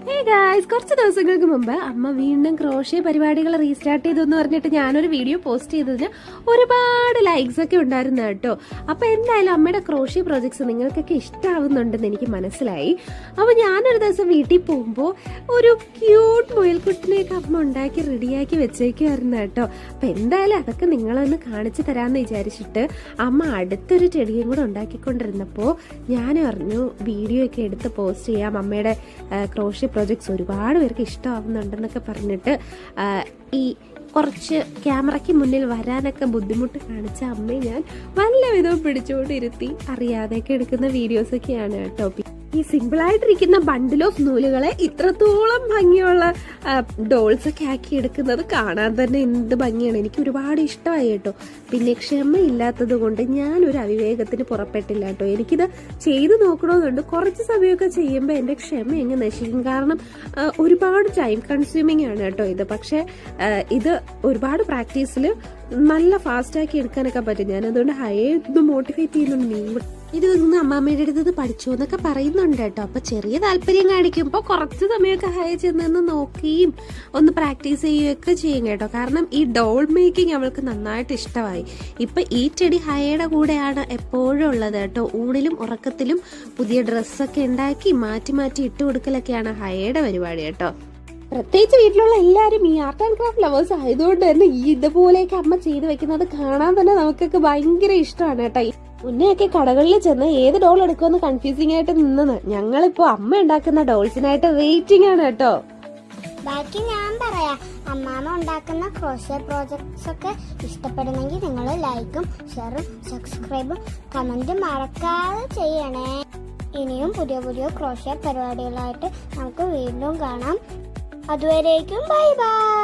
Hey guys, കുറച്ച് ദിവസങ്ങൾക്ക് മുമ്പ് അമ്മ വീണ്ടും ക്രോഷ്യ പരിപാടികൾ റീസ്റ്റാർട്ട് ചെയ്തു എന്ന് പറഞ്ഞിട്ട് ഞാനൊരു വീഡിയോ പോസ്റ്റ് ചെയ്തതിന് ഒരുപാട് ലൈക്സ് ഒക്കെ ഉണ്ടായിരുന്നു കേട്ടോ. അപ്പൊ എന്തായാലും അമ്മയുടെ ക്രോഷ്യ പ്രോജക്ട്സ് നിങ്ങൾക്കൊക്കെ ഇഷ്ടമാവുന്നുണ്ടെന്ന് എനിക്ക് മനസ്സിലായി. അപ്പൊ ഞാനൊരു ദിവസം വീട്ടിൽ പോകുമ്പോൾ ഒരു ക്യൂട്ട് മുയൽക്കുട്ടിനെയൊക്കെ അമ്മ ഉണ്ടാക്കി റെഡിയാക്കി വെച്ചേക്കുമായിരുന്നു കേട്ടോ. അപ്പൊ എന്തായാലും അതൊക്കെ നിങ്ങളൊന്ന് കാണിച്ചു തരാമെന്ന് വിചാരിച്ചിട്ട് അമ്മ അടുത്തൊരു ചെടിയും കൂടെ ഉണ്ടാക്കിക്കൊണ്ടിരുന്നപ്പോൾ ഞാൻ പറഞ്ഞു വീഡിയോ ഒക്കെ എടുത്ത് പോസ്റ്റ് ചെയ്യാം, അമ്മയുടെ ക്രോഷ്യ പ്രോജക്ട്സ് ഒരുപാട് പേർക്ക് ഇഷ്ടമാവുന്നുണ്ടെന്നൊക്കെ പറഞ്ഞിട്ട് ഈ കുറച്ച് ക്യാമറയ്ക്ക് മുന്നിൽ വരാനൊക്കെ ബുദ്ധിമുട്ട് കാണിച്ച അമ്മയെ ഞാൻ വല്ല വിധവും പിടിച്ചുകൊണ്ടിരുത്തി അറിയാതെയൊക്കെ എടുക്കുന്ന വീഡിയോസൊക്കെയാണ് കേട്ടോ. ഈ സിമ്പിളായിട്ടിരിക്കുന്ന ബണ്ടിൽ ഓഫ് നൂലുകളെ ഇത്രത്തോളം ഭംഗിയുള്ള ഡോൾസ് ഒക്കെ ആക്കി എടുക്കുന്നത് കാണാൻ തന്നെ എന്ത് ഭംഗിയാണ്. എനിക്ക് ഒരുപാട് ഇഷ്ടമായി കേട്ടോ. പിന്നെ ക്ഷമയില്ലാത്തത് കൊണ്ട് ഞാനൊരു അവിവേകത്തിന് പുറപ്പെട്ടില്ല കേട്ടോ. എനിക്കിത് ചെയ്ത് നോക്കണമെന്നുണ്ട്. കുറച്ച് സമയമൊക്കെ ചെയ്യുമ്പോൾ എൻ്റെ ക്ഷമ എങ്ങനെ നശിക്കും. കാരണം ഒരുപാട് ടൈം കൺസ്യൂമിങ് ആണ് കേട്ടോ ഇത്. പക്ഷെ ഇത് ഒരുപാട് പ്രാക്ടീസിൽ നല്ല ഫാസ്റ്റാക്കി എടുക്കാനൊക്കെ പറ്റും. ഞാനതുകൊണ്ട് ഹൈ ഇത് മോട്ടിവേറ്റ് ചെയ്യുന്നുണ്ട്. ഇത് നിന്ന് അമ്മാമ്മയുടെ അടുത്ത് പഠിച്ചു എന്നൊക്കെ പറയുന്നുണ്ട് കേട്ടോ. അപ്പൊ ചെറിയ താല്പര്യം കാണിക്കുമ്പോൾ കുറച്ച് സമയമൊക്കെ ഹൈ ചെന്ന് നോക്കുകയും ഒന്ന് പ്രാക്ടീസ് ചെയ്യുകയൊക്കെ ചെയ്യും കേട്ടോ. കാരണം ഈ ഡോൾ മേക്കിംഗ് അവൾക്ക് നന്നായിട്ട് ഇഷ്ടമായി. ഇപ്പൊ ഈ ചെടി ഹൈയുടെ കൂടെയാണ് എപ്പോഴും ഉള്ളത് കേട്ടോ. ഊണിലും ഉറക്കത്തിലും പുതിയ ഡ്രസ്സൊക്കെ ഉണ്ടാക്കി മാറ്റി മാറ്റി ഇട്ട് കൊടുക്കലൊക്കെയാണ് ഹൈയുടെ പരിപാടി കേട്ടോ. പ്രത്യേകിച്ച് വീട്ടിലുള്ള എല്ലാവരും ഈ ആർട്ട് ആൻഡ് ക്രാഫ്റ്റ് ലവേഴ്സ് ആയതുകൊണ്ട് തന്നെ ഇതുപോലെയൊക്കെ അമ്മ ചെയ്ത് വെക്കുന്നത് കാണാൻ തന്നെ നമുക്കൊക്കെ ഭയങ്കര ഇഷ്ടമാണ് കേട്ടോ. മുന്നെയൊക്കെ കടകളിൽ ചെന്ന് ഏത് ഡോൾ എടുക്കുമെന്ന് കൺഫ്യൂസിംഗ് ആയിട്ട് നിന്നത് ഞങ്ങളിപ്പോ അമ്മ ഉണ്ടാക്കുന്ന ഡോൾസിനായിട്ട് വെയിറ്റിംഗ് ആണ് കേട്ടോ. ബാക്കി ഞാൻ പറയാം. അമ്മാമ്മ ഉണ്ടാക്കുന്ന ക്രോഷ്യ പ്രോജക്ട്സ് ഒക്കെ ഇഷ്ടപ്പെടുന്നെങ്കിൽ നിങ്ങൾ ലൈക്കും ഷെയറും സബ്സ്ക്രൈബും കമന്റും മറക്കാതെ ചെയ്യണേ. ഇനിയും പുതിയ പുതിയ ക്രോഷ്യ പരിപാടികളായിട്ട് നമുക്ക് വീണ്ടും കാണാം. അതുവരേക്കും ബൈ ബൈ.